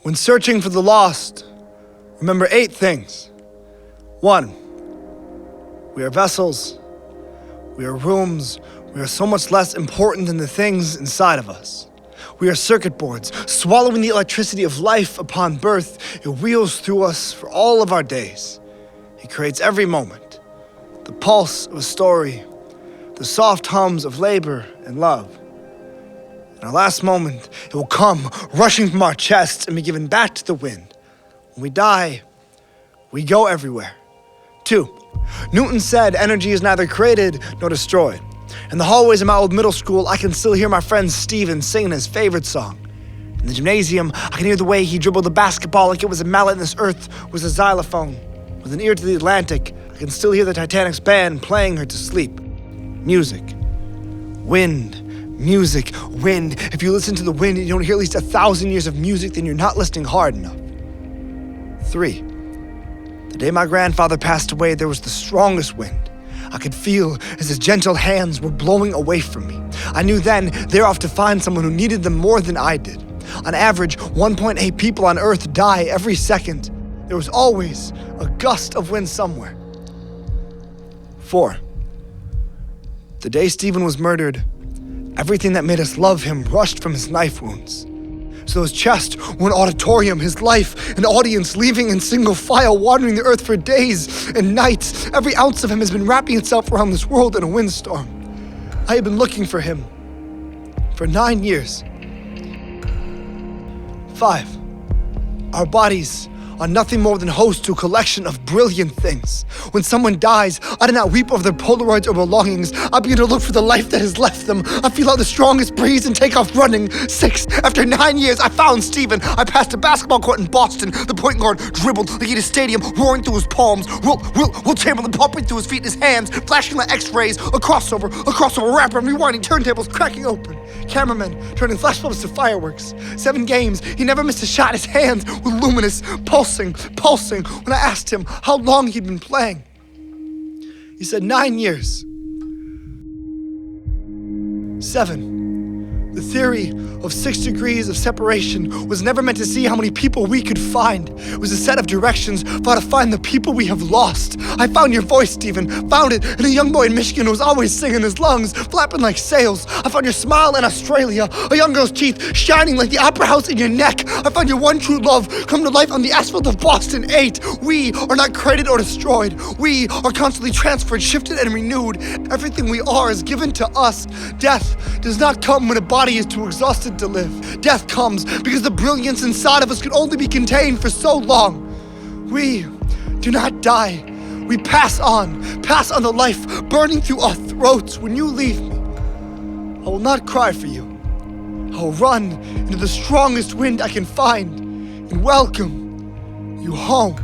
When searching for the lost, remember 8 things. 1, we are vessels, we are rooms, we are so much less important than the things inside of us. We are circuit boards, swallowing the electricity of life upon birth. It wheels through us for all of our days. It creates every moment, the pulse of a story, the soft hums of labor and love. In our last moment, it will come rushing from our chests and be given back to the wind. When we die, we go everywhere. 2, Newton said energy is neither created nor destroyed. In the hallways of my old middle school, I can still hear my friend Steven singing his favorite song. In the gymnasium, I can hear the way he dribbled the basketball like it was a mallet and this earth was a xylophone. With an ear to the Atlantic, I can still hear the Titanic's band playing her to sleep. Music. Wind. Music. Wind. If you listen to the wind and you don't hear at least 1,000 years of music, then you're not listening hard enough. 3, the day my grandfather passed away, there was the strongest wind. I could feel as his gentle hands were blowing away from me. I knew then they're off to find someone who needed them more than I did. On average, 1.8 people on Earth die every second. There was always a gust of wind somewhere. 4, the day Stephen was murdered, everything that made us love him rushed from his knife wounds. So his chest were an auditorium, his life an audience, leaving in single file, wandering the earth for days and nights. Every ounce of him has been wrapping itself around this world in a windstorm. I have been looking for him for 9 years. 5, our bodies are nothing more than host to a collection of brilliant things. When someone dies, I do not weep over their Polaroids or belongings. I begin to look for the life that has left them. I feel out the strongest breeze and take off running. 6, after 9 years, I found Stephen. I passed a basketball court in Boston. The point guard dribbled like he had a stadium roaring through his palms. Will Chamberlain pumping through his feet and his hands, flashing like x-rays. A crossover rapper, rewinding turntables, cracking open. Cameramen turning flashbulbs to fireworks. 7 games, he never missed a shot. His hands were luminous, pulsing. When I asked him how long he'd been playing, he said 9 years. 7, the theory of 6 degrees of separation was never meant to see how many people we could find. It was a set of directions for how to find the people we have lost. I found your voice, Stephen. Found it in a young boy in Michigan who was always singing, his lungs flapping like sails. I found your smile in Australia, a young girl's teeth shining like the opera house in your neck. I found your one true love come to life on the asphalt of Boston 8. We are not created or destroyed. We are constantly transferred, shifted, and renewed. Everything we are is given to us. Death does not come when a body is too exhausted to live. Death comes because the brilliance inside of us can only be contained for so long. We do not die. We pass on the life burning through our throats. When you leave me, I will not cry for you. I will run into the strongest wind I can find and welcome you home.